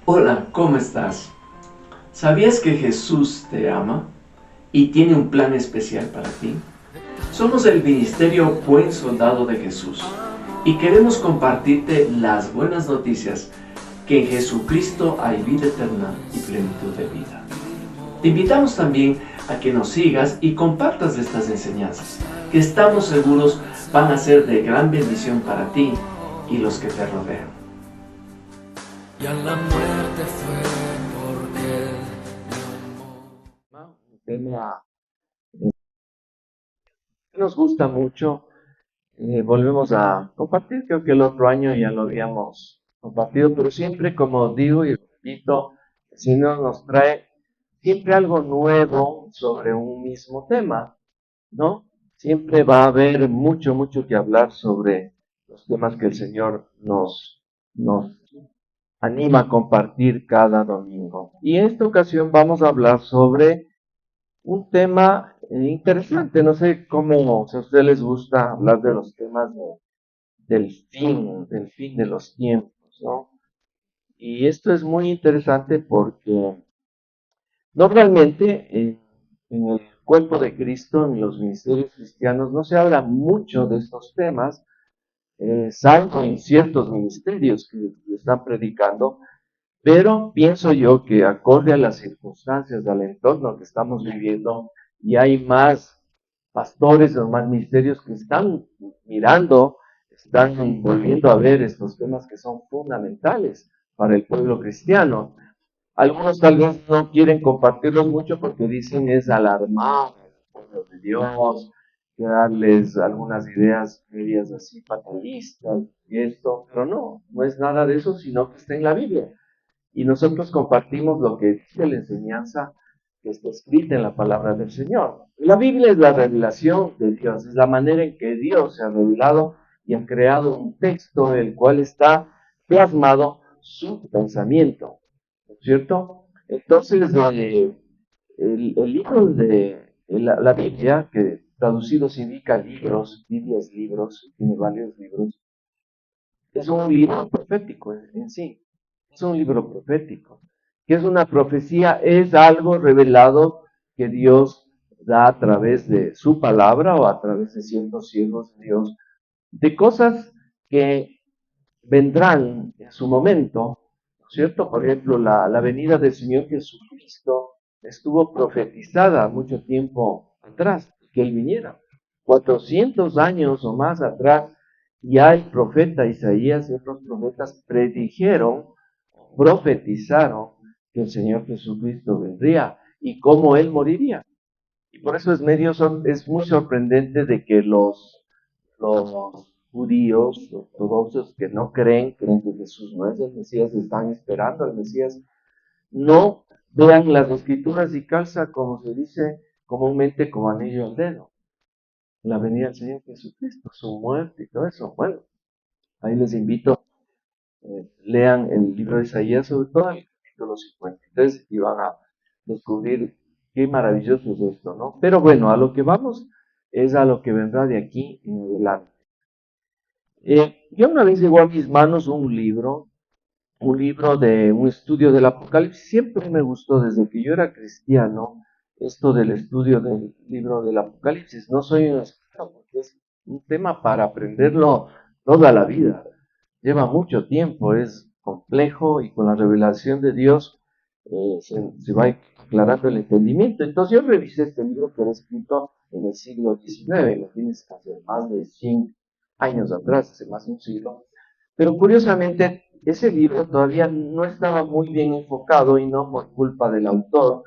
Hola, ¿cómo estás? ¿Sabías que Jesús te ama y tiene un plan especial para ti? Somos el Ministerio Buen Soldado de Jesús y queremos compartirte las buenas noticias que en Jesucristo hay vida eterna y plenitud de vida. Te invitamos también a que nos sigas y compartas estas enseñanzas, que estamos seguros van a ser de gran bendición para ti y los que te rodean. Y a la muerte fue porque Un tema que nos gusta mucho. Volvemos a compartir, creo que el otro año ya lo habíamos compartido, pero siempre, como digo y repito, el Señor nos trae siempre algo nuevo sobre un mismo tema, ¿no? Siempre va a haber mucho que hablar sobre los temas que el Señor nos anima a compartir cada domingo. Y en esta ocasión vamos a hablar sobre un tema interesante. No sé cómo, si a ustedes les gusta hablar de los temas del fin de los tiempos, ¿no? Y esto es muy interesante porque normalmente en el cuerpo de Cristo, en los ministerios cristianos, no se habla mucho de estos temas, salvo en ciertos ministerios que están predicando, pero pienso yo que acorde a las circunstancias, al entorno que estamos viviendo, y hay más pastores o más ministerios que están mirando, están volviendo a ver estos temas que son fundamentales para el pueblo cristiano. Algunos tal vez no quieren compartirlos mucho porque dicen es alarmar al pueblo de Dios, que darles algunas ideas medias así fatalistas y esto, pero no es nada de eso, sino que está en la Biblia. Y nosotros compartimos lo que dice la enseñanza que está escrita en la palabra del Señor. La Biblia es la revelación de Dios, es la manera en que Dios se ha revelado y ha creado un texto en el cual está plasmado su pensamiento, ¿no es cierto? Entonces, el libro de la Biblia, que traducido significa libros, Biblia es libros, tiene varios libros, es un libro profético en sí. Es un libro profético. ¿Qué es una profecía? Es algo revelado que Dios da a través de su palabra o a través de ciertos siervos de Dios, de cosas que vendrán en su momento, ¿no es cierto? Por ejemplo, la venida del Señor Jesucristo estuvo profetizada mucho tiempo atrás, que Él viniera. 400 años o más atrás, ya el profeta Isaías y otros profetas predijeron, profetizaron que el Señor Jesucristo vendría y cómo Él moriría. Y por eso es muy sorprendente de que los judíos ortodoxos que no creen que Jesús no es el Mesías, están esperando al Mesías, no vean las escrituras y calza, como se dice comúnmente, como anillo al dedo. La venida del Señor Jesucristo, su muerte y todo eso. Bueno, ahí les invito, lean el libro de Isaías, sobre todo el capítulo 53, y van a descubrir qué maravilloso es esto, ¿no? Pero bueno, a lo que vamos es a lo que vendrá de aquí en adelante. Ya una vez llegó a mis manos un libro de un estudio del Apocalipsis. Siempre me gustó desde que yo era cristiano esto del estudio del libro del Apocalipsis. No soy un experto porque es un tema para aprenderlo toda la vida. Lleva mucho tiempo, es complejo y con la revelación de Dios se va aclarando el entendimiento. Entonces yo revisé este libro que era escrito en el siglo XIX, lo tienes que hacer más de 100 años atrás, hace más de un siglo. Pero curiosamente, ese libro todavía no estaba muy bien enfocado y no por culpa del autor,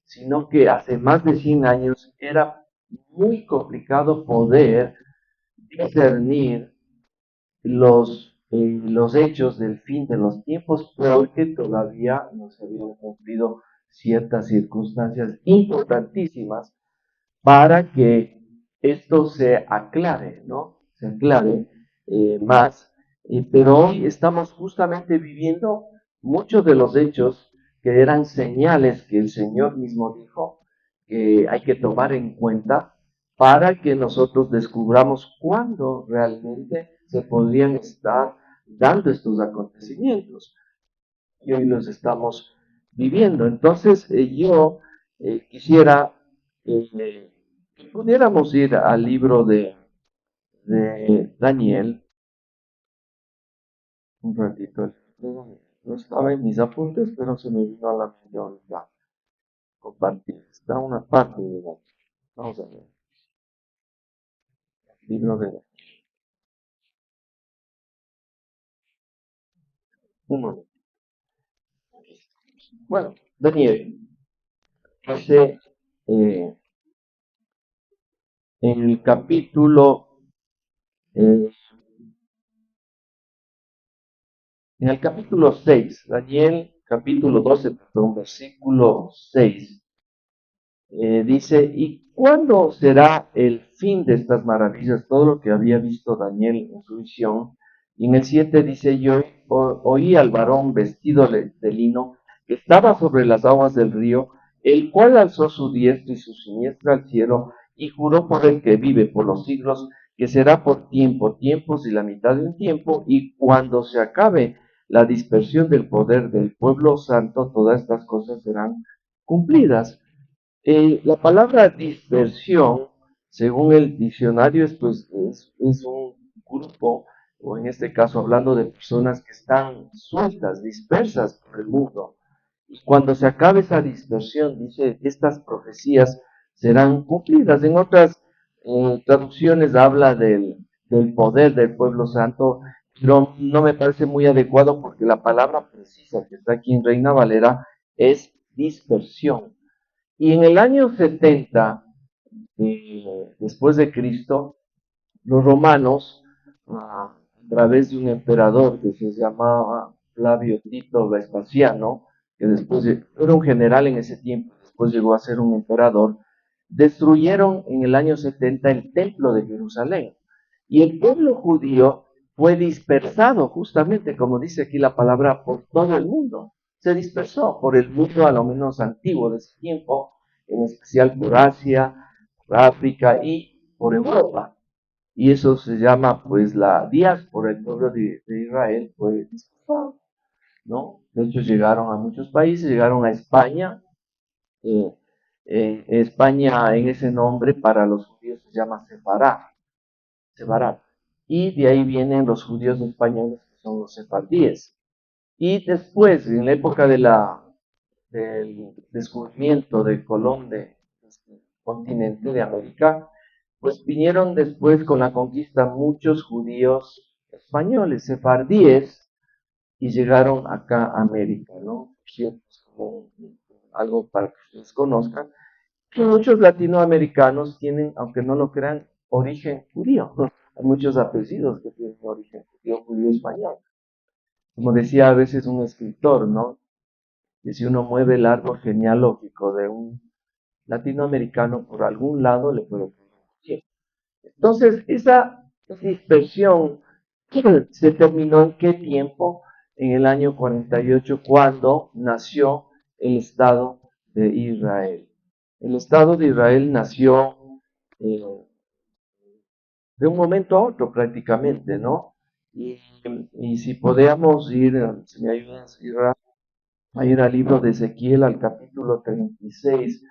sino que hace más de 100 años era muy complicado poder discernir los hechos del fin de los tiempos porque todavía no se habían cumplido ciertas circunstancias importantísimas para que esto se aclare, ¿no? Se aclare más. Pero hoy estamos justamente viviendo muchos de los hechos que eran señales que el Señor mismo dijo que hay que tomar en cuenta para que nosotros descubramos cuándo realmente se podrían estar dando estos acontecimientos. y hoy los estamos viviendo. Entonces, yo quisiera que pudiéramos ir al libro de Daniel. Un ratito, no estaba en mis apuntes, pero se me vino a la mente ahorita compartir. Está una parte de Daniel. Vamos a ver. Libro de Daniel. Un momento. Bueno, Daniel dice en el capítulo eh, en el capítulo 6, Daniel capítulo 12, perdón, versículo 6, dice, ¿y cuándo será el fin de estas maravillas? Todo lo que había visto Daniel en su visión. Y en el 7 dice, yo oí al varón vestido de lino que estaba sobre las aguas del río, el cual alzó su diestra y su siniestra al cielo y juró por el que vive por los siglos, que será por tiempos y la mitad de un tiempo, y cuando se acabe la dispersión del poder del pueblo santo, todas estas cosas serán cumplidas. La palabra dispersión, según el diccionario, es un grupo, o en este caso hablando de personas que están sueltas, dispersas por el mundo. Y cuando se acabe esa dispersión, dice, estas profecías serán cumplidas. En otras traducciones habla del poder del pueblo santo, pero no me parece muy adecuado porque la palabra precisa que está aquí en Reina Valera es dispersión. Y en el año 70, después de Cristo, los romanos, a través de un emperador que se llamaba Flavio Tito Vespasiano, que después era un general en ese tiempo, después llegó a ser un emperador, destruyeron en el año 70 el templo de Jerusalén. Y el pueblo judío fue dispersado, justamente como dice aquí la palabra, por todo el mundo. Se dispersó por el mundo a lo menos antiguo de ese tiempo, en especial por Asia, por África y por Europa. Y eso se llama pues la diáspora, el pueblo de Israel fue dispersado, ¿no? De hecho llegaron a muchos países, llegaron a España. España en ese nombre para los judíos se llama Sefarad. Y de ahí vienen los judíos españoles que son los sefardíes. Y después, en la época del descubrimiento de Colón del continente de América, pues vinieron después con la conquista muchos judíos españoles, sefardíes, y llegaron acá a América, ¿no? Como algo para que ustedes conozcan, que muchos latinoamericanos tienen, aunque no lo crean, origen judío. Hay muchos apellidos que tienen origen judío español. Como decía a veces un escritor, ¿no? Que si uno mueve el árbol genealógico de un latinoamericano por algún lado, le puede poner un judío. Entonces, esa dispersión se terminó en qué tiempo? En el año 48, cuando nació el Estado de Israel. El Estado de Israel nació de un momento a otro prácticamente, ¿no? Y si podemos ir, si me ayudas a ir al libro de Ezequiel, al capítulo 36,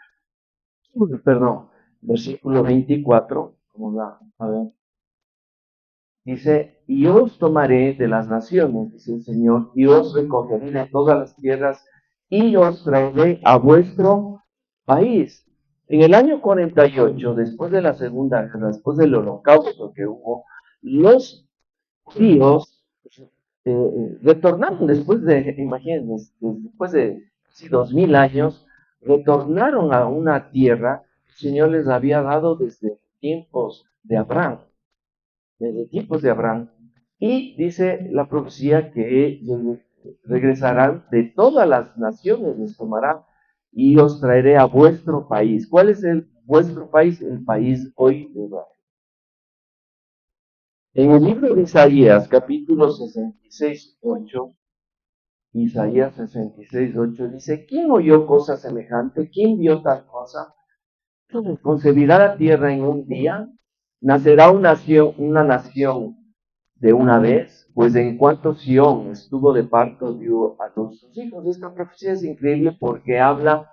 perdón, versículo 24, como va, a ver. Dice, y os tomaré de las naciones, dice el Señor, y os recogeré de todas las tierras, y os traeré a vuestro país. En el año 48, después de la Segunda Guerra, después del holocausto que hubo, los judíos retornaron después de, imagínense, después de casi 2000 años, retornaron a una tierra que el Señor les había dado desde tiempos de Abraham. Desde tiempos de Abraham. Y dice la profecía que regresarán de todas las naciones, les tomará y os traeré a vuestro país. ¿Cuál es vuestro país? El país hoy de Israel. En el libro de Isaías, capítulo 66, 8, Isaías 66, 8 dice, ¿quién oyó cosa semejante? ¿Quién vio tal cosa? ¿Concebirá la tierra en un día? ¿Nacerá una nación de una vez, pues en cuanto Sión estuvo de parto, dio a todos sus hijos. Esta profecía es increíble porque habla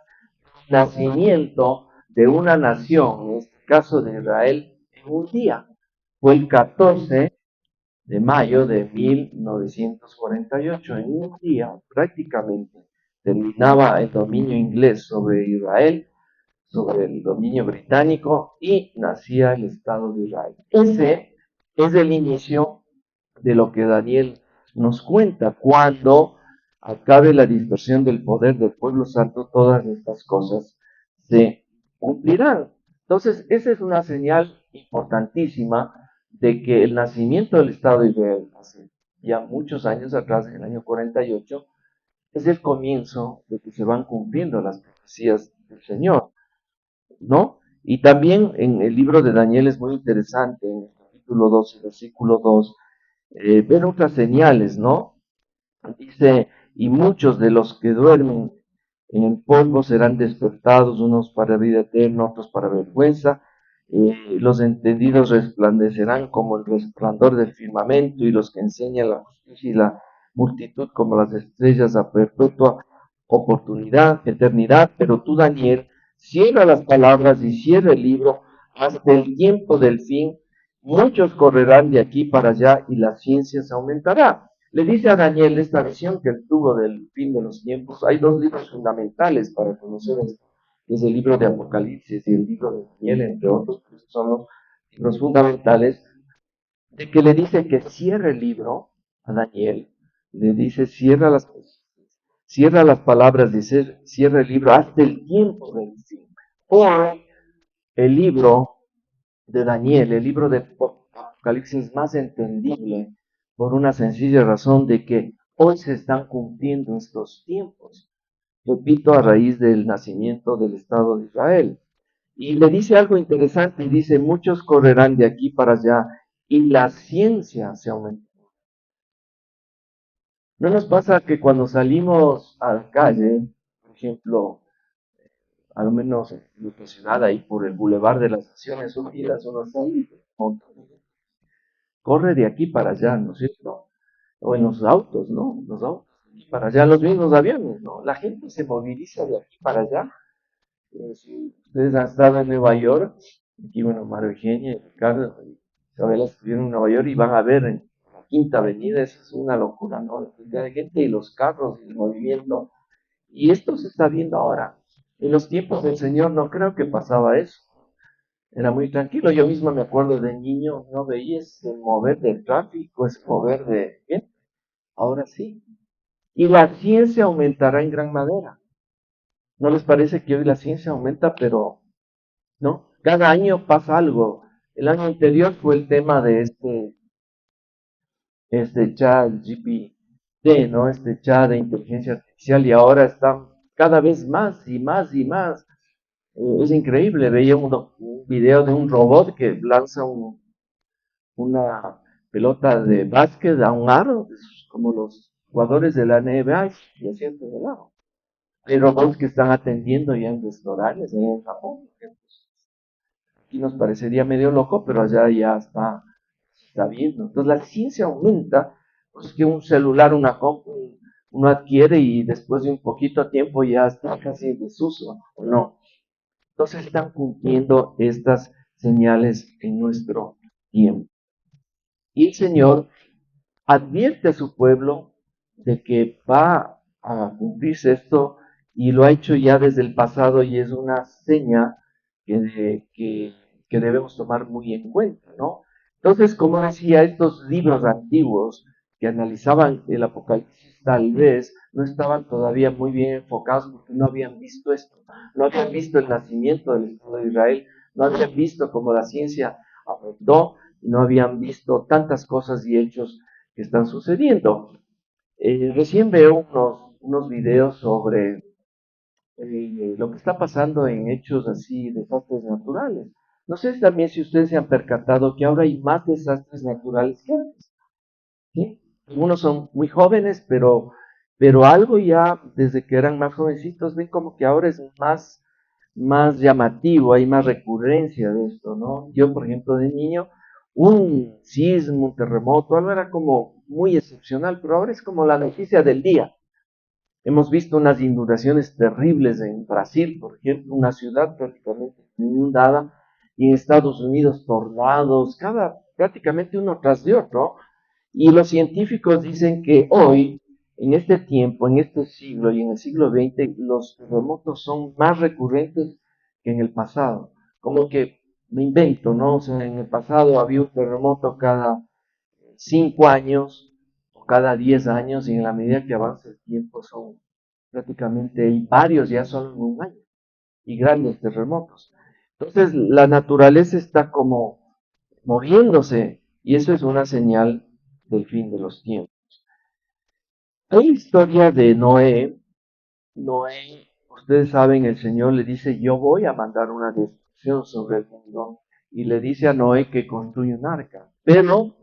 del nacimiento de una nación, en este caso de Israel, en un día. Fue el 14 de mayo de 1948, en un día prácticamente terminaba el dominio inglés sobre Israel, sobre el dominio británico, y nacía el Estado de Israel. Ese es el inicio de lo que Daniel nos cuenta. Cuando acabe la dispersión del poder del pueblo santo, todas estas cosas se cumplirán. Entonces, esa es una señal importantísima de que el nacimiento del Estado de Israel, hace ya muchos años atrás, en el año 48, es el comienzo de que se van cumpliendo las profecías del Señor, ¿no? Y también en el libro de Daniel es muy interesante, en el capítulo 12, versículo 2, ver otras señales, ¿no? Dice, y muchos de los que duermen en el polvo serán despertados, unos para vida eterna, otros para vergüenza. Los entendidos resplandecerán como el resplandor del firmamento, y los que enseñan la justicia y la multitud como las estrellas a perpetua oportunidad, eternidad. Pero tú, Daniel, cierra las palabras y cierra el libro hasta el tiempo del fin. Muchos correrán de aquí para allá y la ciencia se aumentará. Le dice a Daniel esta visión que él tuvo del fin de los tiempos. Hay dos libros fundamentales para conocer esto. Es el libro de Apocalipsis y el libro de Daniel, entre otros, que son los libros fundamentales, de que le dice que cierre el libro a Daniel. Le dice, cierra las palabras, dice, cierra el libro hasta el tiempo del fin. Hoy, el libro de Daniel, el libro de Apocalipsis, es más entendible por una sencilla razón de que hoy se están cumpliendo estos tiempos. Repito, a raíz del nacimiento del Estado de Israel. Y le dice algo interesante, y dice, muchos correrán de aquí para allá y la ciencia se aumentará. ¿No nos pasa que cuando salimos a la calle, por ejemplo, al menos en nuestra ciudad, ahí por el Boulevard de las Naciones Unidas, uno sale, corre de aquí para allá, ¿no es cierto? O en los autos, ¿no? Los autos, de aquí para allá, los mismos aviones, ¿no? La gente se moviliza de aquí para allá. Si ustedes han estado en Nueva York, aquí, bueno, Mario Eugenia y Ricardo y Isabela estuvieron en Nueva York y van a ver en la Quinta Avenida, eso es una locura, ¿no? La cantidad de gente y los carros y el movimiento. Y esto se está viendo ahora. En los tiempos del Señor no creo que pasaba eso. Era muy tranquilo. Yo mismo me acuerdo de niño, no veía ese mover del tráfico, ese mover de gente. Ahora sí. Y la ciencia aumentará en gran manera. ¿No les parece que hoy la ciencia aumenta, pero no? Cada año pasa algo. El año anterior fue el tema de este chat GPT, ¿no? Este chat de inteligencia artificial, y ahora están cada vez más y más y más. Es increíble. Veía un video de un robot que lanza una pelota de básquet a un aro, como los jugadores de la NBA, y haciendo de lado. Hay robots que están atendiendo ya en restaurantes, allá en Japón. Aquí nos parecería medio loco, pero allá ya está viendo. Entonces la ciencia aumenta, pues que un celular, una compu, uno adquiere y después de un poquito tiempo ya está casi en desuso, ¿o no? Entonces están cumpliendo estas señales en nuestro tiempo. Y el Señor advierte a su pueblo de que va a cumplirse esto, y lo ha hecho ya desde el pasado, y es una seña que debemos tomar muy en cuenta, ¿no? Entonces, como decía, estos libros antiguos que analizaban el Apocalipsis tal vez no estaban todavía muy bien enfocados porque no habían visto esto, no habían visto el nacimiento del Estado de Israel, no habían visto cómo la ciencia avanzó, no habían visto tantas cosas y hechos que están sucediendo. Recién veo unos videos sobre lo que está pasando en hechos así, desastres naturales. No sé también si ustedes se han percatado que ahora hay más desastres naturales que antes. ¿Sí? Algunos son muy jóvenes, pero algo ya desde que eran más jovencitos ven como que ahora es más llamativo, hay más recurrencia de esto, ¿no? Yo, por ejemplo, de niño, un sismo, un terremoto, algo era como muy excepcional, pero ahora es como la noticia del día. Hemos visto unas inundaciones terribles en Brasil, por ejemplo, una ciudad prácticamente inundada, y en Estados Unidos tornados, prácticamente uno tras de otro. Y los científicos dicen que hoy, en este tiempo, en este siglo y en el siglo XX, los terremotos son más recurrentes que en el pasado. Como que me invento, ¿no? O sea, en el pasado había un terremoto cada 5 años o cada 10 años, y en la medida que avanza el tiempo son prácticamente, y varios ya son en un año, y grandes terremotos. Entonces la naturaleza está como moviéndose, y eso es una señal del fin de los tiempos. Hay la historia de Noé. Noé, ustedes saben, el Señor le dice, yo voy a mandar una destrucción sobre el mundo, y le dice a Noé que construya un arca. Pero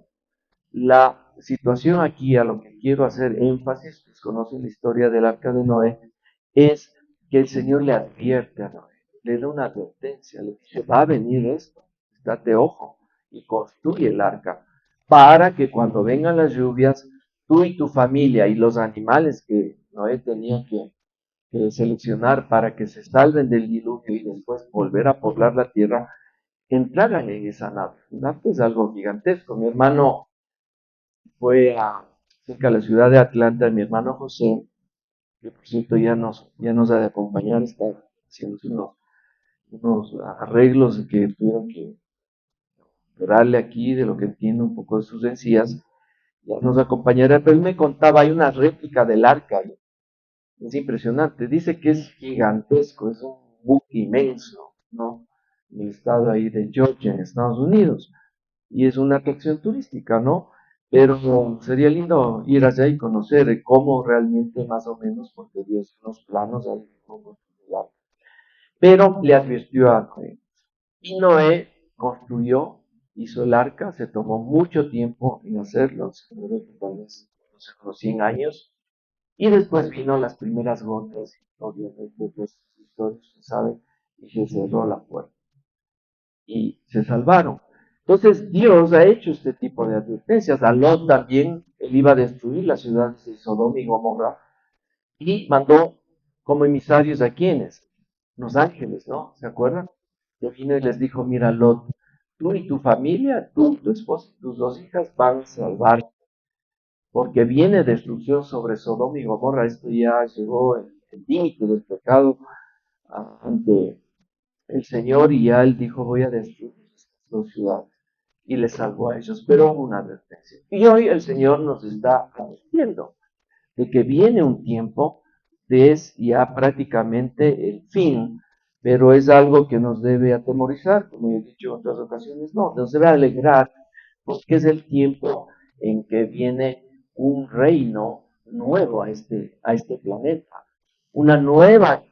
la situación aquí, a lo que quiero hacer énfasis, ustedes conocen la historia del arca de Noé, es que el Señor le advierte a Noé, le da una advertencia, le dice, va a venir esto, date ojo, y construye el arca, para que cuando vengan las lluvias, tú y tu familia y los animales que Noé tenía que seleccionar para que se salven del diluvio y después volver a poblar la tierra, entraran en esa nave. Un nave es algo gigantesco. Mi hermano fue cerca de la ciudad de Atlanta, mi hermano José, que por cierto ya nos ha de acompañar, está haciendo unos arreglos que tuvieron que operarle aquí, de lo que entiendo un poco de sus encías, ya nos acompañará, pero él me contaba, hay una réplica del arca, es impresionante, dice que es gigantesco, es un buque inmenso, ¿no? En el estado ahí de Georgia, en Estados Unidos, y es una atracción turística, ¿no? Pero sería lindo ir allá y conocer cómo realmente, más o menos, porque Dios en los planos ahí cómo estudiar. Pero le advirtió a Noé. Y Noé construyó, hizo el arca, se tomó mucho tiempo en hacerlo, se demoró tal vez unos 100 años, y después vino las primeras gotas, obviamente, pues, historias, se sabe, y se cerró la puerta. Y se salvaron. Entonces Dios ha hecho este tipo de advertencias. A Lot también, él iba a destruir las ciudades de Sodoma y Gomorra, y mandó como emisarios a quienes, los ángeles, ¿no? ¿Se acuerdan? Que vino y les dijo, mira Lot, tú y tu familia, tú, tu esposa, tus 2 hijas van a salvar, porque viene destrucción sobre Sodoma y Gomorra. Esto ya llegó el límite del pecado ante el Señor, y ya él dijo, voy a destruir estas 2 ciudades, y les salvó a ellos, pero una advertencia. Y hoy el Señor nos está advirtiendo de que viene un tiempo de es ya prácticamente el fin, pero es algo que nos debe atemorizar, como he dicho en otras ocasiones, no, nos debe alegrar, porque es el tiempo en que viene un reino nuevo a este planeta, una nueva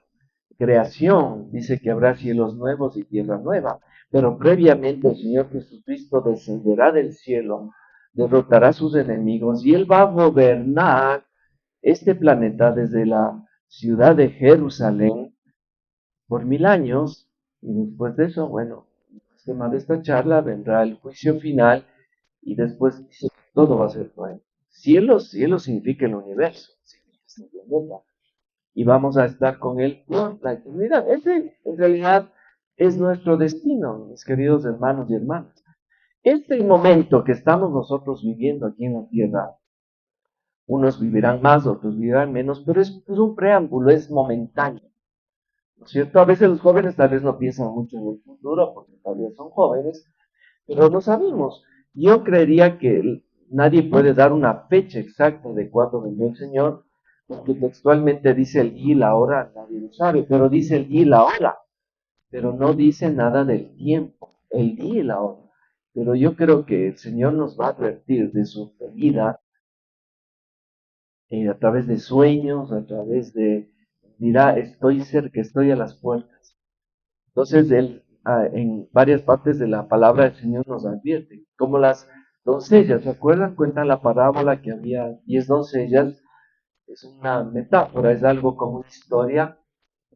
creación. Dice que habrá cielos nuevos y tierra nueva, pero previamente el Señor Jesucristo descenderá del cielo, derrotará a sus enemigos, y Él va a gobernar este planeta desde la ciudad de Jerusalén por 1000 años, y después de eso, bueno, el tema de esta charla vendrá el juicio final, y después dice que todo va a ser nuevo. Cielos, cielo significa el universo, significa el planeta, y vamos a estar con Él por la eternidad. Ese, en realidad, es nuestro destino, mis queridos hermanos y hermanas. Este momento que estamos nosotros viviendo aquí en la tierra, unos vivirán más, otros vivirán menos, pero es un preámbulo, es momentáneo, ¿no es cierto? A veces los jóvenes tal vez no piensan mucho en el futuro porque todavía son jóvenes, pero no sabemos. Yo creería que nadie puede dar una fecha exacta de cuándo vendrá el Señor, porque textualmente dice el día y la hora, nadie lo sabe, pero dice el día y la hora, pero no dice nada del tiempo, el día y la hora. Pero yo creo que el Señor nos va a advertir de su venida a través de sueños, a través dirá, estoy cerca, estoy a las puertas. Entonces, él, en varias partes de la palabra del Señor nos advierte, como las doncellas, ¿se acuerdan? Cuentan la parábola que había 10 doncellas, es una metáfora, es algo como una historia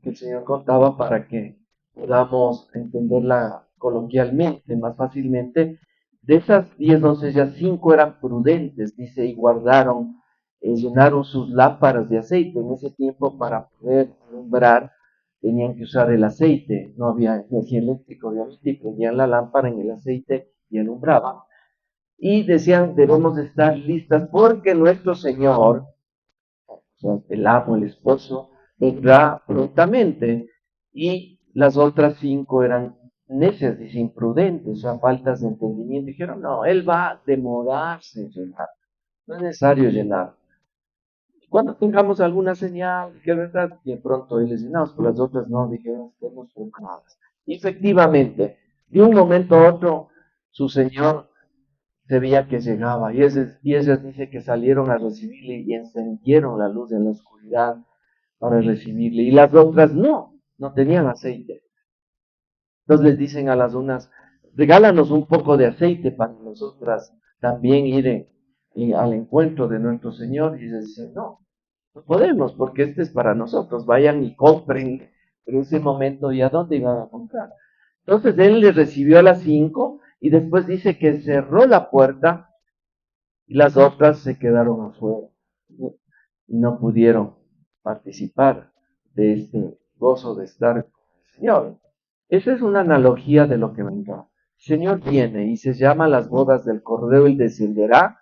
que el Señor contaba para que podamos entenderla coloquialmente, más fácilmente, De esas 10 doncellas, 5 eran prudentes, dice, y guardaron, llenaron sus lámparas de aceite. En ese tiempo, para poder alumbrar, tenían que usar el aceite. No había energía eléctrica, obviamente, y prendían la lámpara en el aceite y alumbraban. Y decían, debemos de estar listas porque nuestro Señor, o sea, el amo, el esposo, vendrá prontamente. Y las otras 5 eran necias, dice, imprudentes, o sea, faltas de entendimiento. Dijeron, no, él va a demorarse en llenar. No es necesario llenar. Cuando tengamos alguna señal, que es verdad, que pronto él les llenamos, pero las otras no, dijeron, estemos preparadas. Y efectivamente, de un momento a otro, su Señor se veía que llegaba, y ellas dice que salieron a recibirle y encendieron la luz en la oscuridad para recibirle, y las otras no tenían aceite. Entonces les dicen a las unas, regálanos un poco de aceite para nosotras también ir al encuentro de nuestro Señor, y ellas dicen, no podemos, porque este es para nosotros, vayan y compren, pero en ese momento, ¿y a dónde iban a comprar? Entonces él les recibió a las 5 y después dice que cerró la puerta y las otras se quedaron afuera y no pudieron participar de este gozo de estar con el Señor. Esa es una analogía de lo que vendrá. El Señor viene y se llama las bodas del Cordero y descenderá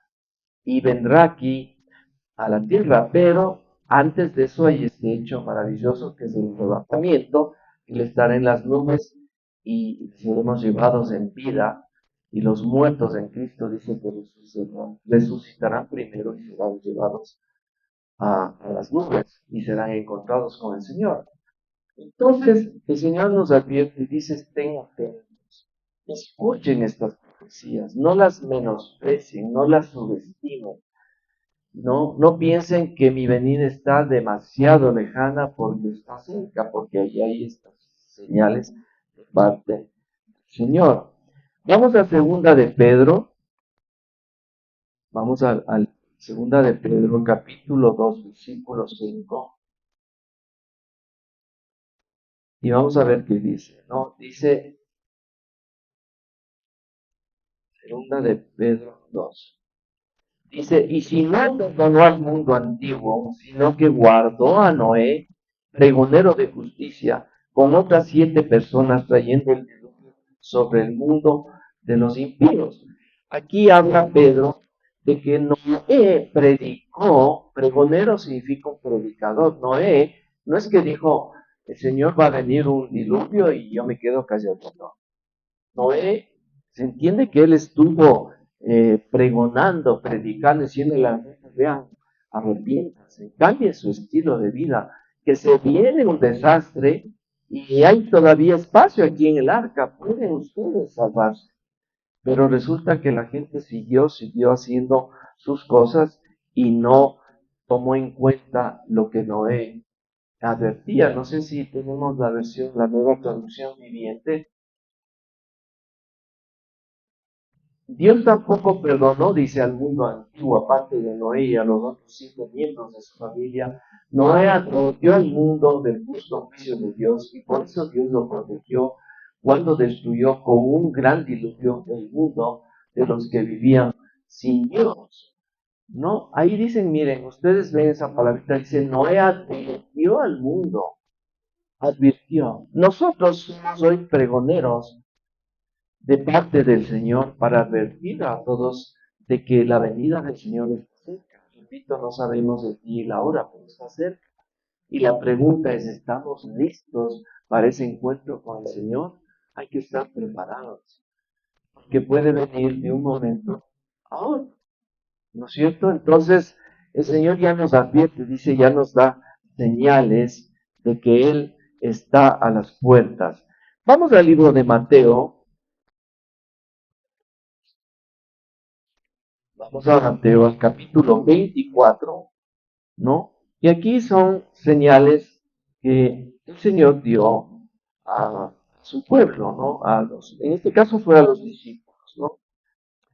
y vendrá aquí a la tierra, pero antes de eso hay este hecho maravilloso que es el arrebatamiento, Él estará en las nubes y seremos llevados en vida, y los muertos en Cristo dicen que resucitarán primero y serán llevados a las nubes y serán encontrados con el Señor. Entonces el Señor nos advierte y dice, estén atentos, escuchen estas profecías, no las menosprecien, no las subestimen. No piensen que mi venida está demasiado lejana porque está cerca, porque allí hay estas señales de parte del Señor. Vamos a segunda de Pedro, vamos a segunda de Pedro, capítulo 2, versículo 5, y vamos a ver qué dice, ¿no? Dice, segunda de Pedro 2. Dice, y si no perdonó al mundo antiguo, sino que guardó a Noé, pregonero de justicia, con otras 7 personas trayendo el diluvio sobre el mundo de los impíos. Aquí habla Pedro de que Noé predicó, pregonero significa un predicador. Noé no es que dijo, el Señor va a venir un diluvio y yo me quedo callado. No. Noé, se entiende que él estuvo pregonando, predicando, diciéndole a la gente, vean, arrepiéntanse, cambien su estilo de vida, que se viene un desastre y hay todavía espacio aquí en el arca, pueden ustedes salvarse. Pero resulta que la gente siguió haciendo sus cosas y no tomó en cuenta lo que Noé advertía. No sé si tenemos la nueva traducción viviente. Dios tampoco perdonó, dice, al mundo antiguo, aparte de Noé y a los otros 5 miembros de su familia. Noé advirtió al mundo del justo juicio de Dios y por eso Dios lo protegió cuando destruyó con un gran diluvio el mundo de los que vivían sin Dios. No, ahí dicen, miren, ustedes ven esa palabrita, dice, Noé advirtió al mundo, advirtió. Nosotros somos hoy pregoneros de parte del Señor para advertir a todos de que la venida del Señor está cerca. Repito, no sabemos el día y la hora, pero está cerca. Y la pregunta es, ¿estamos listos para ese encuentro con el Señor? Hay que estar preparados, porque puede venir de un momento a otro, ¿no es cierto? Entonces, el Señor ya nos advierte, dice, ya nos da señales de que Él está a las puertas. Vamos al libro de Mateo. Vamos a Mateo, al capítulo 24, ¿no? Y aquí son señales que el Señor dio a su pueblo, ¿no? En este caso fue a los discípulos, ¿no?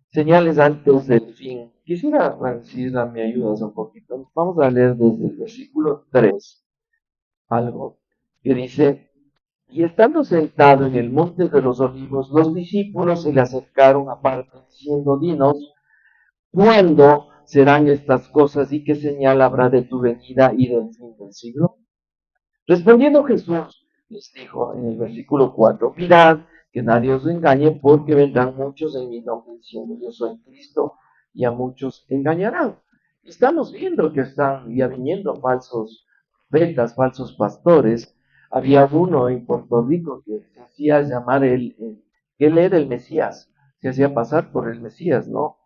Señales antes del fin. Quisiera si me ayudas un poquito. Vamos a leer desde el versículo 3 algo que dice, Y estando sentado en el monte de los olivos, los discípulos se le acercaron aparte, diciendo, dinos, ¿cuándo serán estas cosas y qué señal habrá de tu venida y del fin del siglo? Respondiendo Jesús, les dijo en el versículo 4, mirad que nadie os engañe, porque vendrán muchos en mi nombre diciendo yo soy Cristo, y a muchos engañarán. Estamos viendo que están ya viniendo falsos profetas, falsos pastores. Había uno en Puerto Rico que se hacía llamar que él era el Mesías, se hacía pasar por el Mesías, ¿no?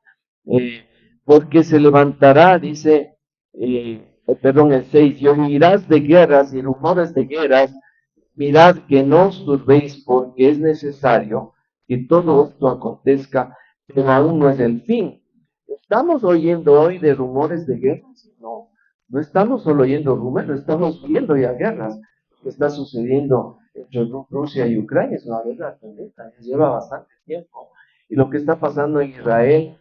Porque se levantará, dice, el 6, y oirás de guerras y rumores de guerras, mirad que no os turbéis, porque es necesario que todo esto acontezca, pero aún no es el fin. ¿Estamos oyendo hoy de rumores de guerras? No, no estamos solo oyendo rumores, estamos viendo ya guerras. Lo que está sucediendo entre Rusia y Ucrania es una guerra tremenda, lleva bastante tiempo. Y lo que está pasando en Israel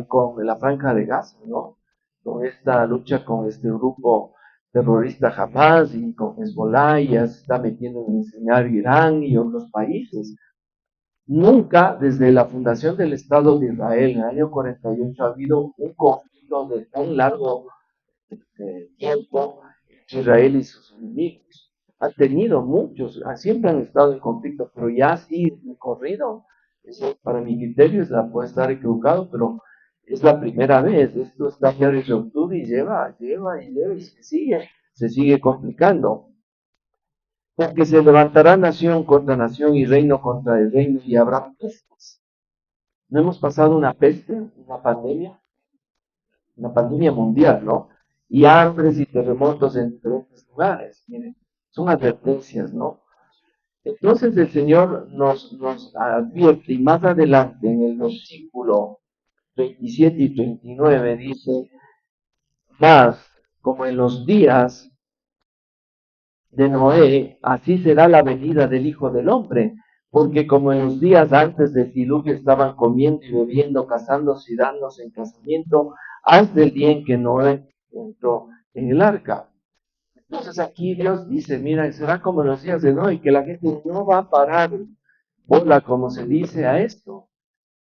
con la Franja de Gaza, ¿no? Con esta lucha con este grupo terrorista Hamas y con Hezbollah, y ya se está metiendo en enseñar Irán y otros países. Nunca desde la fundación del Estado de Israel en el año 48 ha habido un conflicto de tan largo tiempo entre Israel y sus enemigos. Han tenido muchos, siempre han estado en conflicto, pero ya así de corrido, eso para mi criterio puede estar equivocado, pero es la primera vez. Esto está ya desde octubre y lleva y se sigue complicando. Porque se levantará nación contra nación y reino contra el reino y habrá pestes. ¿No hemos pasado una peste, una pandemia mundial, ¿no? Y hambres y terremotos en diferentes lugares. Miren, son advertencias, ¿no? Entonces el Señor nos advierte, y más adelante en el versículo 27 y 39 dice, más como en los días de Noé, así será la venida del Hijo del Hombre, porque como en los días antes del diluvio estaban comiendo y bebiendo, casándose y dándose en casamiento, hasta el día en que Noé entró en el arca. Entonces aquí Dios dice, mira, será como en los días de Noé, que la gente no va a parar bola, como se dice, a esto.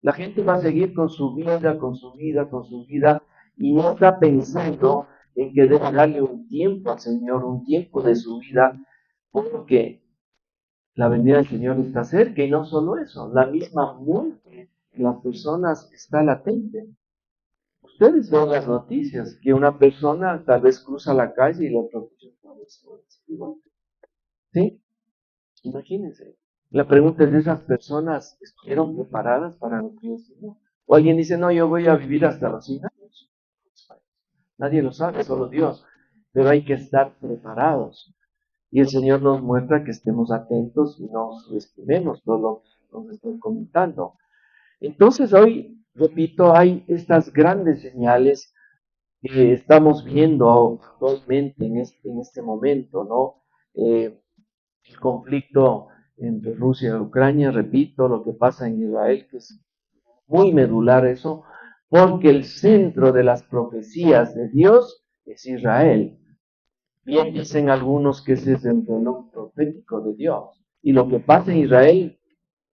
La gente va a seguir con su vida, con su vida, con su vida, y no está pensando en que debe darle un tiempo al Señor, un tiempo de su vida, porque la venida del Señor está cerca. Y no solo eso, la misma muerte en las personas está latente. Ustedes ven las noticias, que una persona tal vez cruza la calle y le atropella. ¿Sí? Imagínense. La pregunta es, ¿esas personas estuvieron preparadas para lo que es? O alguien dice, no, yo voy a vivir hasta los 100 años. Nadie lo sabe, solo Dios. Pero hay que estar preparados. Y el Señor nos muestra que estemos atentos y no subestimemos todo lo que nos estoy comentando. Entonces hoy, repito, hay estas grandes señales que estamos viendo actualmente en este momento, ¿no? El conflicto entre Rusia y Ucrania, repito, lo que pasa en Israel, que es muy medular eso, porque el centro de las profecías de Dios es Israel. Bien dicen algunos que ese es el reloj profético de Dios. Y lo que pasa en Israel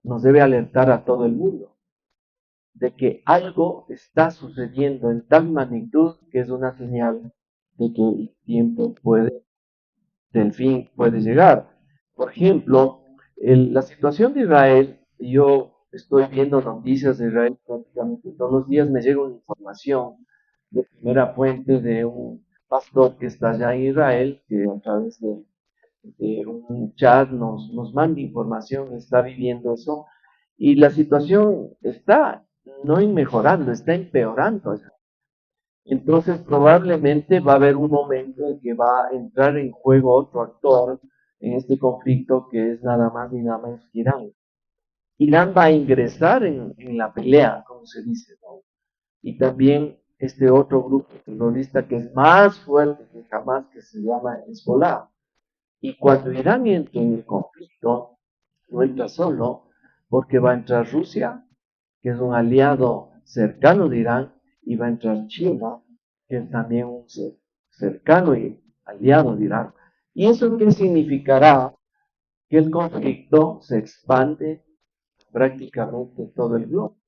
nos debe alertar a todo el mundo de que algo está sucediendo en tal magnitud que es una señal de que el tiempo del fin puede llegar. Por ejemplo, la situación de Israel, yo estoy viendo noticias de Israel prácticamente todos los días, me llega una información de primera fuente de un pastor que está allá en Israel, que a través de un chat nos manda información, está viviendo eso, y la situación está no mejorando, está empeorando. Entonces probablemente va a haber un momento en que va a entrar en juego otro actor en este conflicto, que es nada más ni nada menos que Irán. Irán va a ingresar en la pelea, como se dice, ¿no? Y también este otro grupo terrorista que es más fuerte que jamás, que se llama Hezbollah. Y cuando Irán entre en el conflicto, no entra solo, porque va a entrar Rusia, que es un aliado cercano de Irán, y va a entrar China, que es también un cercano y aliado de Irán. ¿Y eso qué significará? que el conflicto se expande prácticamente en todo el globo,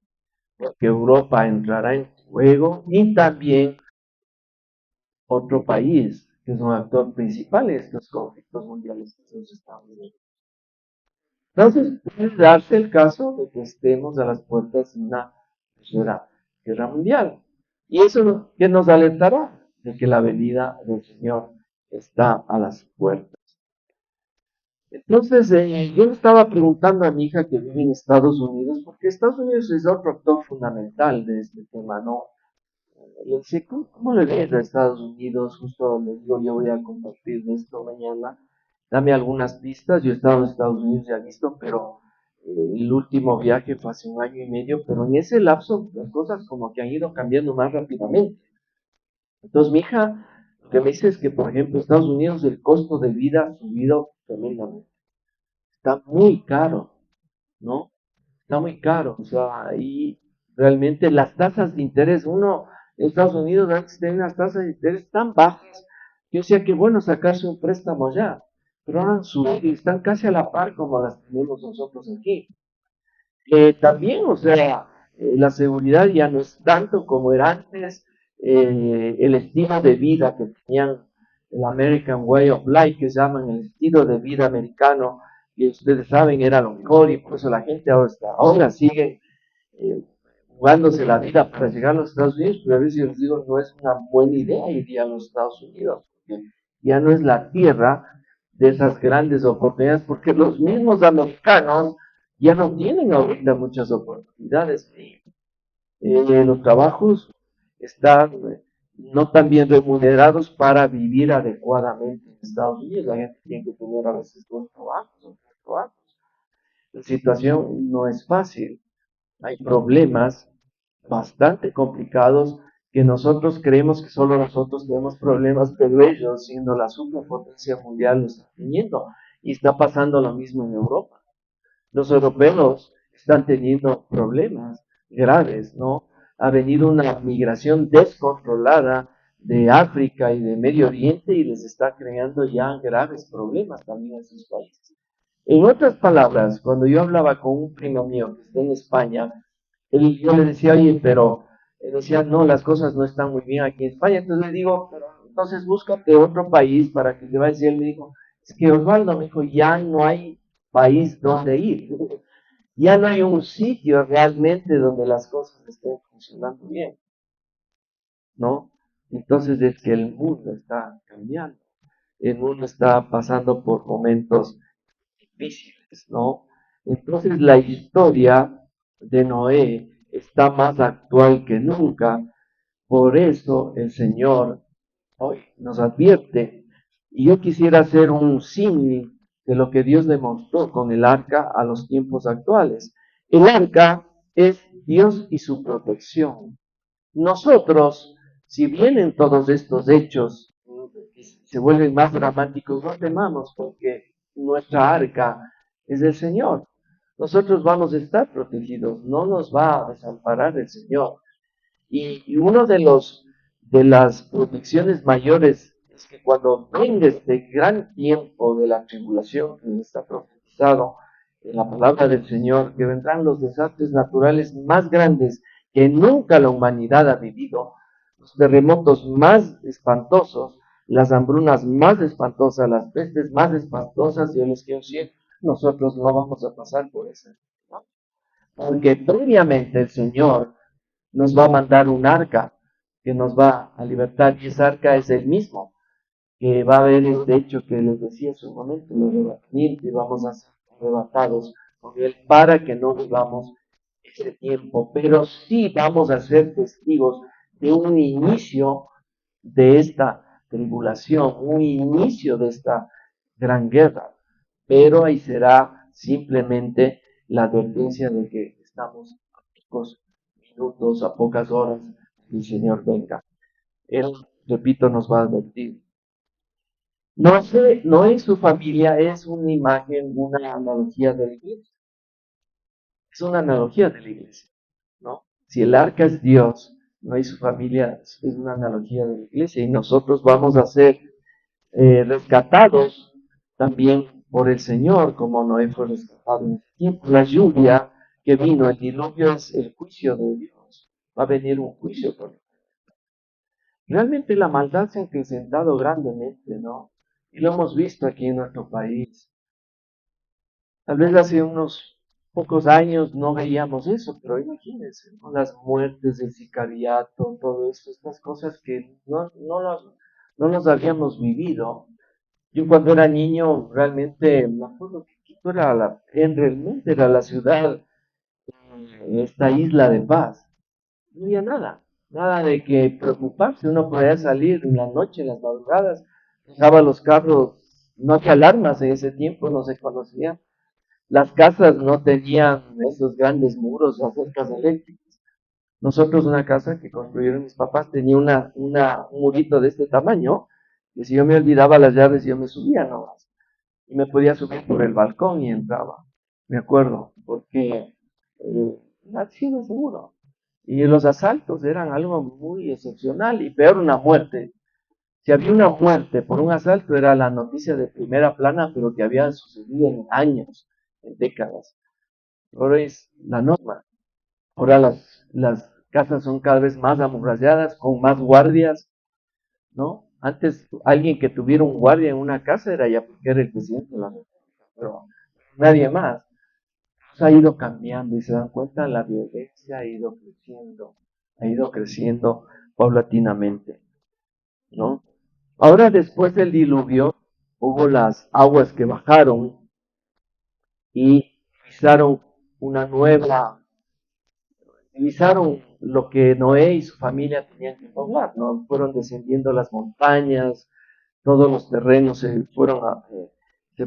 porque Europa entrará en juego y también otro país que es un actor principal en estos conflictos mundiales, que son los Estados Unidos. Entonces, puede darse el caso de que estemos a las puertas de una tercera guerra mundial. Y eso que nos alertará de que la venida del Señor está a las puertas. Entonces, yo estaba preguntando a mi hija que vive en Estados Unidos, porque Estados Unidos es otro actor fundamental de este tema, ¿no? Le decía, ¿cómo le ves a Estados Unidos? Justo le digo, yo voy a compartir esto mañana. Dame algunas pistas. Yo he estado en Estados Unidos, ya visto, pero el último viaje fue hace 1 año y medio, pero en ese lapso las cosas como que han ido cambiando más rápidamente. Entonces mi hija lo que me dice es que, por ejemplo, Estados Unidos el costo de vida ha subido tremendamente. Está muy caro, ¿no? Está muy caro. O sea, y realmente las tasas de interés, en Estados Unidos antes tenía unas tasas de interés tan bajas. Yo decía que bueno sacarse un préstamo ya, pero ahora han subido y están casi a la par como las tenemos nosotros aquí. También, o sea, la seguridad ya no es tanto como era antes, el estilo de vida que tenían, el American Way of Life, que se llaman el estilo de vida americano, y ustedes saben, era lo mejor, y por eso la gente ahora sigue jugándose la vida para llegar a los Estados Unidos, pero a veces yo les digo, no es una buena idea ir a los Estados Unidos, porque ya no es la tierra de esas grandes oportunidades, porque los mismos americanos ya no tienen ahorita muchas oportunidades. Los trabajos están no tan bien remunerados para vivir adecuadamente en Estados Unidos. La gente tiene que tener a veces dos trabajos o tres trabajos. La situación no es fácil. Hay problemas bastante complicados que nosotros creemos que solo nosotros tenemos problemas, pero ellos, siendo la superpotencia mundial, lo están teniendo. Y está pasando lo mismo en Europa. Los europeos están teniendo problemas graves, ¿no? Ha venido una migración descontrolada de África y de Medio Oriente y les está creando ya graves problemas también en sus países. En otras palabras, cuando yo hablaba con un primo mío que está en España, yo le decía, oye, pero él decía, no, las cosas no están muy bien aquí en España. Entonces le digo, pero entonces búscate otro país para que te vayas. Y él me dijo, es que Osvaldo, me dijo, ya no hay país donde ir. Ya no hay un sitio realmente donde las cosas estén funcionando bien, ¿no? Entonces es que el mundo está cambiando. El mundo está pasando por momentos difíciles, ¿no? Entonces la historia de Noé está más actual que nunca. Por eso el Señor hoy nos advierte. Y yo quisiera hacer un símil de lo que Dios demostró con el arca a los tiempos actuales. El arca es Dios y su protección. Nosotros, si vienen todos estos hechos, se vuelven más dramáticos, no temamos porque nuestra arca es el Señor. Nosotros vamos a estar protegidos, no nos va a desamparar el Señor. Y uno de las protecciones mayores es que cuando venga este gran tiempo de la tribulación que está profetizado en la palabra del Señor, que vendrán los desastres naturales más grandes que nunca la humanidad ha vivido, los terremotos más espantosos, las hambrunas más espantosas, las pestes más espantosas, yo les quiero decir, nosotros no vamos a pasar por eso, ¿no? Porque previamente el Señor nos va a mandar un arca que nos va a libertar, y esa arca es el mismo, que va a haber este hecho que les decía en su momento, los arrebatamientos, y vamos a ser arrebatados con él para que no vivamos ese tiempo, pero sí vamos a ser testigos de un inicio de esta tribulación, un inicio de esta gran guerra, pero ahí será simplemente la advertencia de que estamos a pocos minutos, a pocas horas, que el Señor venga. Él, repito, nos va a advertir. No es su familia, es una imagen, una analogía de la iglesia. Es una analogía de la iglesia, ¿no? Si el arca es Dios, no hay su familia, es una analogía de la iglesia y nosotros vamos a ser rescatados también por el Señor, como Noé fue rescatado en ese tiempo. La lluvia que vino, el diluvio, es el juicio de Dios. Va a venir un juicio por él. Realmente la maldad se ha acrecentado grandemente, ¿no? Y lo hemos visto aquí en nuestro país. Tal vez hace unos pocos años no veíamos eso, pero imagínense, ¿no? Las muertes, el sicariato, todo esto, estas cosas que no las habíamos vivido. Yo cuando era niño realmente me acuerdo que Quito realmente era la ciudad, esta isla de paz. No había nada de que preocuparse. Uno podía salir en la noche, en las madrugadas, dejaba los carros, no había alarmas en ese tiempo, no se conocían. Las casas no tenían esos grandes muros o cercas eléctricas. Nosotros, una casa que construyeron mis papás, tenía un murito de este tamaño, que si yo me olvidaba las llaves, yo me subía nomás. Y me podía subir por el balcón y entraba. Me acuerdo, porque así de seguro. Y los asaltos eran algo muy excepcional y peor una muerte. Si había una muerte por un asalto era la noticia de primera plana, pero que había sucedido en años, en décadas. Ahora es la norma. Ahora las casas son cada vez más amurralladas, con más guardias, ¿no? Antes alguien que tuviera un guardia en una casa era ya porque era el presidente de la República, pero nadie más. Ha ido cambiando y se dan cuenta, la violencia ha ido creciendo paulatinamente, ¿no? Ahora después del diluvio hubo las aguas que bajaron y divisaron una nueva, divisaron lo que Noé y su familia tenían que poblar, ¿no? Fueron descendiendo las montañas, todos los terrenos se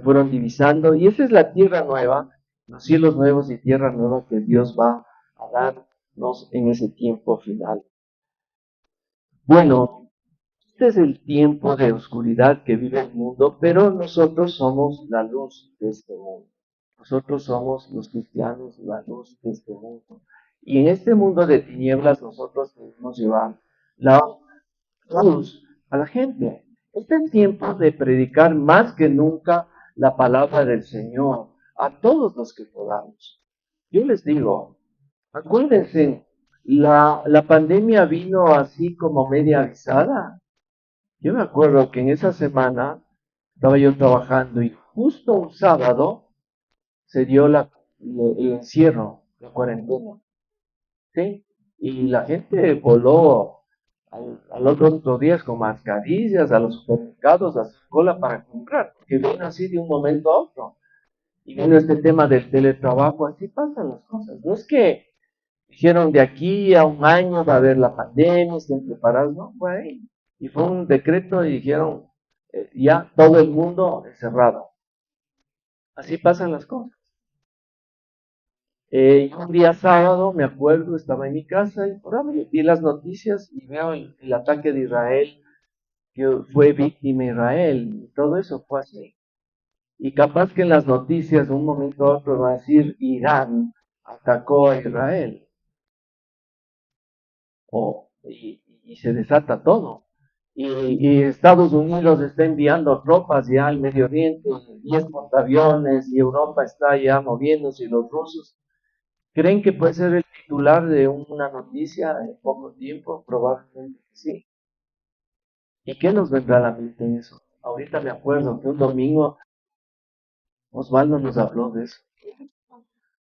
fueron divisando, y esa es la tierra nueva, los cielos nuevos y tierra nueva que Dios va a darnos en ese tiempo final. Bueno, este es el tiempo de oscuridad que vive el mundo, pero nosotros somos la luz de este mundo. Nosotros somos los cristianos, la luz de este mundo. Y en este mundo de tinieblas nosotros debemos llevar la luz a la gente. Este es tiempo de predicar más que nunca la palabra del Señor a todos los que podamos. Yo les digo, acuérdense, la pandemia vino así como media avisada. Yo me acuerdo que en esa semana estaba yo trabajando y justo un sábado se dio el encierro, la cuarentena, ¿sí? Y la gente voló al otro día con mascarillas a los supermercados, a su cola para comprar, porque vino así de un momento a otro. Y vino este tema del teletrabajo, así pasan las cosas. No es que dijeron de aquí a un año va a haber la pandemia, estén preparados, no, fue ahí. Y fue un decreto y dijeron, ya todo el mundo encerrado. Así pasan las cosas. Un día sábado, me acuerdo, estaba en mi casa y por ahí vi las noticias y veo el ataque de Israel, que fue víctima Israel, y todo eso fue así. Y capaz que en las noticias, de un momento a otro, va a decir Irán atacó a Israel. Y se desata todo. Y Estados Unidos está enviando tropas ya al Medio Oriente, 10 portaaviones, y Europa está ya moviéndose, y los rusos. ¿Creen que puede ser el titular de una noticia en poco tiempo? Probablemente sí. ¿Y qué nos vendrá a la mente en eso? Ahorita me acuerdo que un domingo Osvaldo nos habló de eso.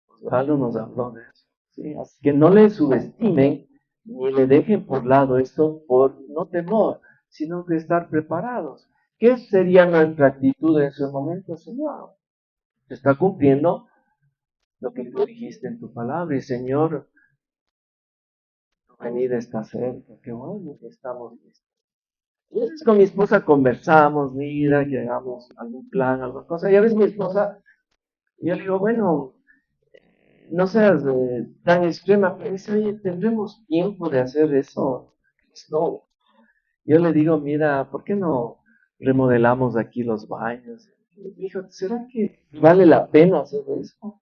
Osvaldo nos habló de eso. ¿Sí? Así que no le subestimen ni le dejen por lado esto por no temor, sino de estar preparados. ¿Qué sería nuestra actitud en ese momento, Señor? Se está cumpliendo lo que tú dijiste en tu palabra, y Señor, tu venida está cerca, qué bueno que estamos listos. Entonces con mi esposa conversamos, mira, que hagamos algún plan, alguna cosa, y a veces mi esposa, yo le digo, bueno, no seas tan extrema, pero dice, oye, ¿tendremos tiempo de hacer eso? No. Yo le digo, mira, ¿por qué no remodelamos aquí los baños? Y dijo, ¿será que vale la pena hacer eso?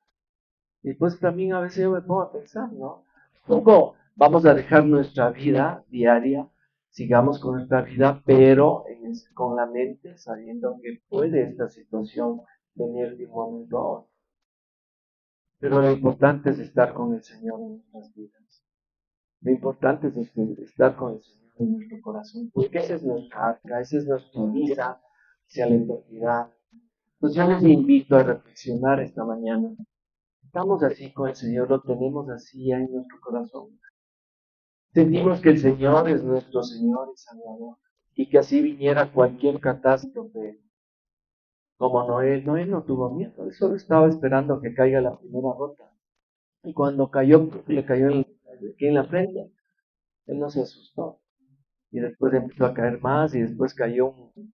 Y pues también a veces yo me pongo a pensar, ¿no? ¿Cómo vamos a dejar nuestra vida diaria? Sigamos con nuestra vida, pero con la mente sabiendo que puede esta situación venir de un momento a otro. Pero lo importante es estar con el Señor en nuestras vidas. Lo importante es estar con el Señor en nuestro corazón, porque esa es nuestra arca, esa es nuestra vida hacia la eternidad. Pues yo les invito a reflexionar esta mañana. Estamos así con el Señor, lo tenemos así en nuestro corazón. Sentimos que el Señor es nuestro Señor y Salvador, y que así viniera cualquier catástrofe, como Noé no tuvo miedo, él solo estaba esperando que caiga la primera gota. Y cuando cayó, le cayó aquí en la frente, él no se asustó. Y después empezó a caer más, y después cayó un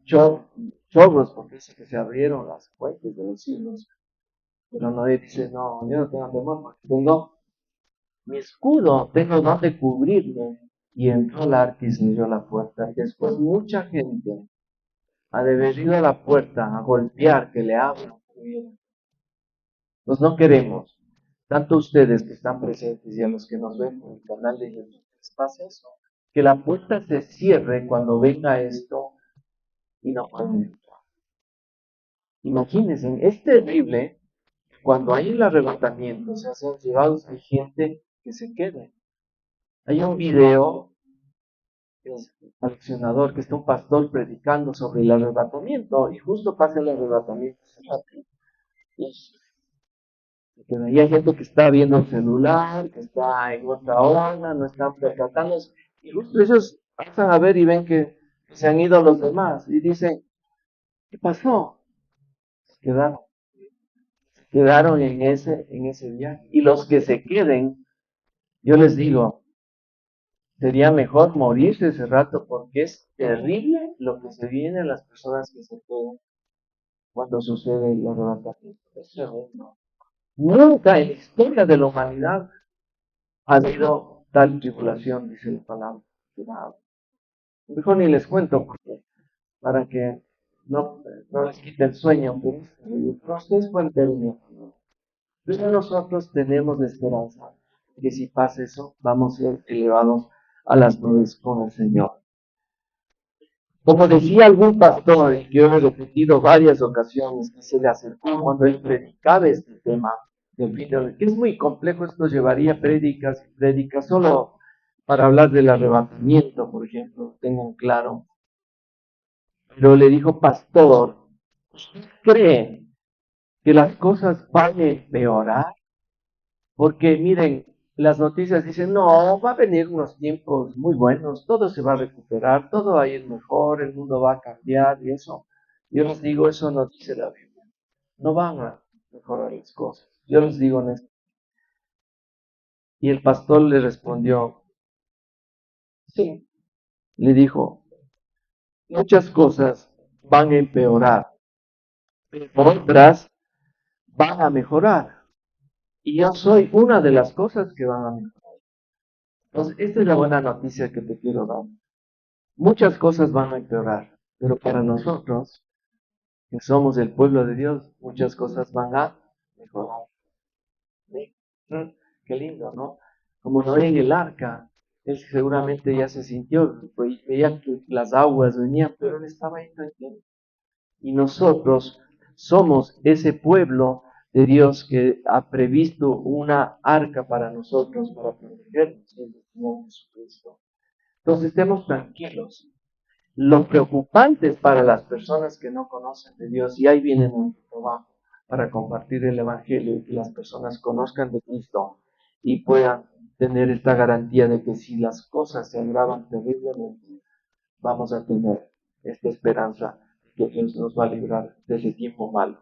chorros, porque dice que se abrieron las fuentes de los cielos. Pero Noé dice, no, yo no tengo temor, porque tengo mi escudo, tengo donde cubrirme. Y entró al arca y cerró la puerta. Y después mucha gente ha de haber ido a la puerta a golpear, que le abran. Pues no queremos, tanto ustedes que están presentes y a los que nos ven por el canal de YouTube, les pasa eso, que la puerta se cierre cuando venga esto y no pueden entrar. Imagínense, es terrible cuando hay el arrebatamiento, se hacen llevados, hay gente que se queda. Hay un video, es aleccionador, que está un pastor predicando sobre el arrebatamiento y justo pasa el arrebatamiento. Y hay gente que está viendo el celular, que está en otra onda, no están percatándose. Y justo ellos pasan a ver y ven que se han ido los demás. Y dicen, ¿qué pasó? Quedaron. Quedaron en ese viaje. Y los que se queden, yo les digo, sería mejor morirse ese rato porque es terrible lo que se viene a las personas que se quedan cuando sucede el arrebatamiento. Es terrible. Nunca en la historia de la humanidad ha habido tal tribulación, dice la palabra. Mejor ni les cuento porque, para que no les quite el sueño, pero ustedes pueden terminar. Pero nosotros tenemos la esperanza de que si pasa eso, vamos a ser elevados a las nubes con el Señor. Como decía algún pastor, y que yo he repetido varias ocasiones, que se le acercó cuando él predicaba este tema, que es muy complejo, esto llevaría prédicas, solo para hablar del arrebatamiento, por ejemplo, tengan claro. Pero le dijo, pastor, ¿usted cree que las cosas van a empeorar? Porque miren, las noticias dicen, no, va a venir unos tiempos muy buenos, todo se va a recuperar, todo va a ir mejor, el mundo va a cambiar y eso. Yo les digo, eso no dice la Biblia. No van a mejorar las cosas. Yo les digo en esto. Y el pastor le respondió, sí. Le dijo, muchas cosas van a empeorar, pero otras van a mejorar. Y yo soy una de las cosas que van a mejorar. Entonces, esta es la buena noticia que te quiero dar. Muchas cosas van a empeorar, pero para nosotros, que somos el pueblo de Dios, muchas cosas van a mejorar. ¿Sí? Qué lindo, ¿no? Como Noé en el arca, él seguramente ya se sintió, veía que las aguas venían, pero él estaba ahí tranquilo. Y nosotros somos ese pueblo de Dios que ha previsto una arca para nosotros, para protegernos en el Señor Jesucristo. Entonces estemos tranquilos. Lo preocupante es para las personas que no conocen de Dios, y ahí viene nuestro trabajo para compartir el Evangelio y que las personas conozcan de Cristo y puedan tener esta garantía de que si las cosas se agravan terriblemente, vamos a tener esta esperanza de que Dios nos va a librar de ese tiempo malo.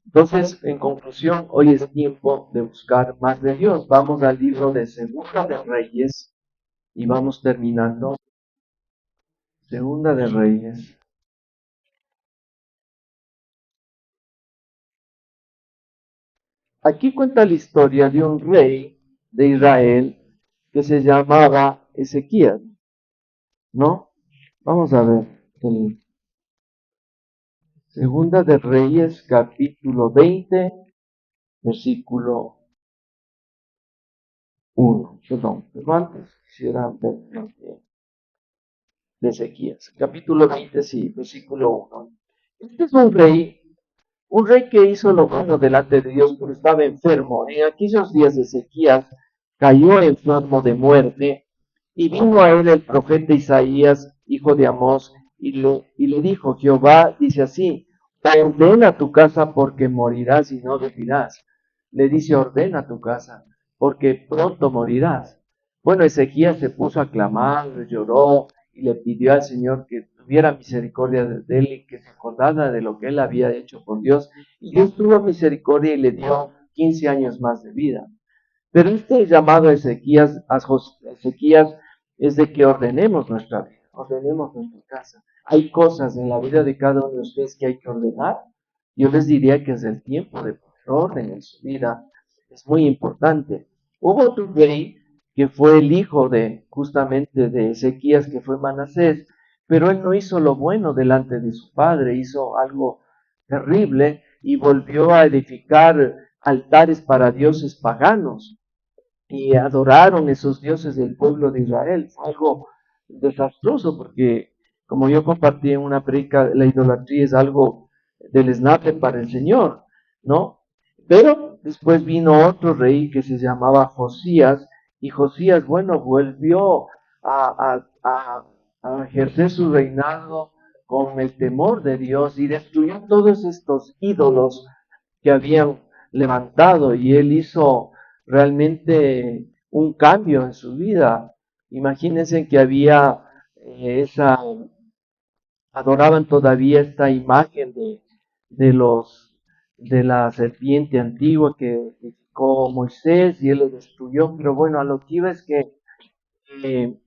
Entonces, en conclusión, hoy es tiempo de buscar más de Dios. Vamos al libro de Segunda de Reyes y vamos terminando. Segunda de Reyes. Aquí cuenta la historia de un rey de Israel que se llamaba Ezequías, ¿no? Vamos a ver. Segunda de Reyes, capítulo 20, versículo 1. Perdón, pero antes quisiera ver de Ezequías. Capítulo 20, sí, versículo 1. Este es un rey que hizo lo bueno delante de Dios, pero estaba enfermo. En aquellos días de Ezequías cayó enfermo de muerte, y vino a él el profeta Isaías, hijo de Amós, y le dijo: Jehová dice así: ordena tu casa porque morirás y no vivirás. Le dice: ordena tu casa porque pronto morirás. Bueno, Ezequías se puso a clamar, lloró y le pidió al Señor que tuviera misericordia de él y que se acordara de lo que él había hecho por Dios. Y Dios tuvo misericordia y le dio 15 años más de vida. Pero este llamado a Ezequías es de que ordenemos nuestra vida, ordenemos nuestra casa. Hay cosas en la vida de cada uno de ustedes que hay que ordenar. Yo les diría que es el tiempo de poner orden en su vida. Es muy importante. Hubo otro rey que fue el hijo de justamente de Ezequías, que fue Manasés, pero él no hizo lo bueno delante de su padre, hizo algo terrible y volvió a edificar altares para dioses paganos y adoraron esos dioses del pueblo de Israel. Fue algo desastroso porque, como yo compartí en una predica, la idolatría es algo deleznable para el Señor, ¿no? Pero después vino otro rey que se llamaba Josías, y Josías, bueno, volvió a ejercer su reinado con el temor de Dios y destruyó todos estos ídolos que habían levantado, y él hizo realmente un cambio en su vida. Imagínense que había adoraban todavía esta imagen de la serpiente antigua que edificó Moisés y él lo destruyó. Pero bueno, a lo que iba es que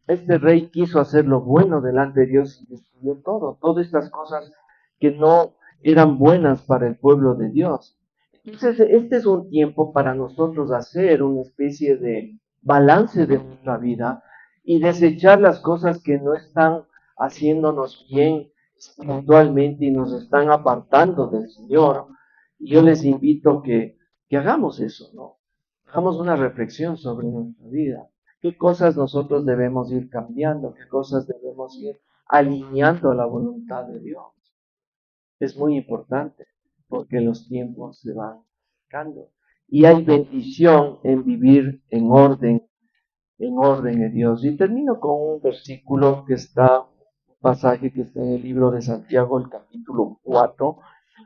este rey quiso hacer lo bueno delante de Dios y destruyó todas estas cosas que no eran buenas para el pueblo de Dios. Entonces, este es un tiempo para nosotros hacer una especie de balance de nuestra vida y desechar las cosas que no están haciéndonos bien espiritualmente y nos están apartando del Señor. Y yo les invito que hagamos eso, ¿no? Hagamos una reflexión sobre nuestra vida. ¿Qué cosas nosotros debemos ir cambiando? ¿Qué cosas debemos ir alineando a la voluntad de Dios? Es muy importante porque los tiempos se van acercando y hay bendición en vivir en orden de Dios. Y termino con un versículo que está, un pasaje que está en el libro de Santiago, el capítulo 4,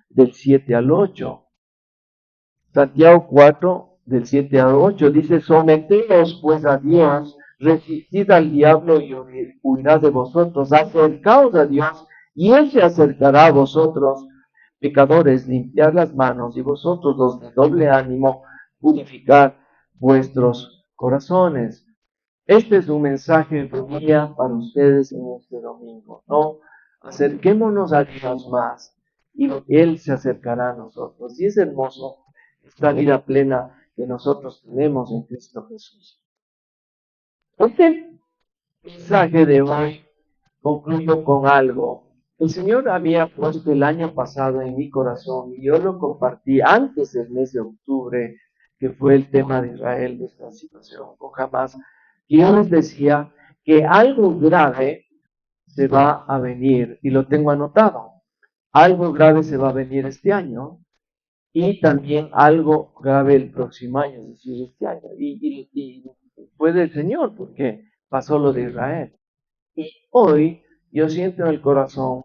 del 7 al 8. Santiago 4, del 7 al 8, dice: someteos pues a Dios, resistid al diablo y huirá de vosotros, acercaos a Dios y Él se acercará a vosotros. Pecadores, limpiad las manos, y vosotros los de doble ánimo, purificad vuestros corazones. Este es un mensaje de día para ustedes en este domingo, ¿no? Acerquémonos a Dios más y Él se acercará a nosotros. Y es hermoso esta vida plena que nosotros tenemos en Cristo Jesús. Este mensaje de hoy concluyo con algo. El Señor había puesto el año pasado en mi corazón y yo lo compartí antes del mes de octubre, que fue el tema de Israel, de esta situación con Hamas. Y yo les decía que algo grave se va a venir, y lo tengo anotado. Algo grave se va a venir este año y también algo grave el próximo año, es decir, este año. Y fue del Señor porque pasó lo de Israel. Y hoy yo siento en el corazón,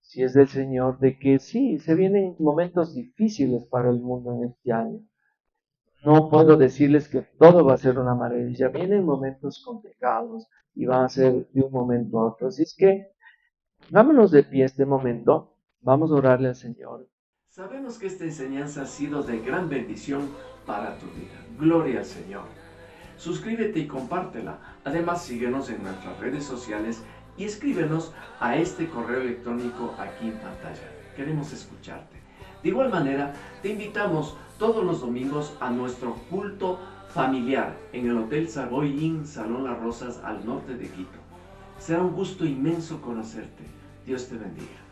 si es del Señor, de que sí, se vienen momentos difíciles para el mundo en este año. No puedo decirles que todo va a ser una maravilla. Vienen momentos complicados y van a ser de un momento a otro. Así es que vámonos de pie este momento. Vamos a orarle al Señor. Sabemos que esta enseñanza ha sido de gran bendición para tu vida. Gloria al Señor. Suscríbete y compártela. Además, síguenos en nuestras redes sociales y escríbenos a este correo electrónico aquí en pantalla. Queremos escucharte. De igual manera, te invitamos todos los domingos a nuestro culto familiar en el Hotel Savoy Inn, Salón Las Rosas, al norte de Quito. Será un gusto inmenso conocerte. Dios te bendiga.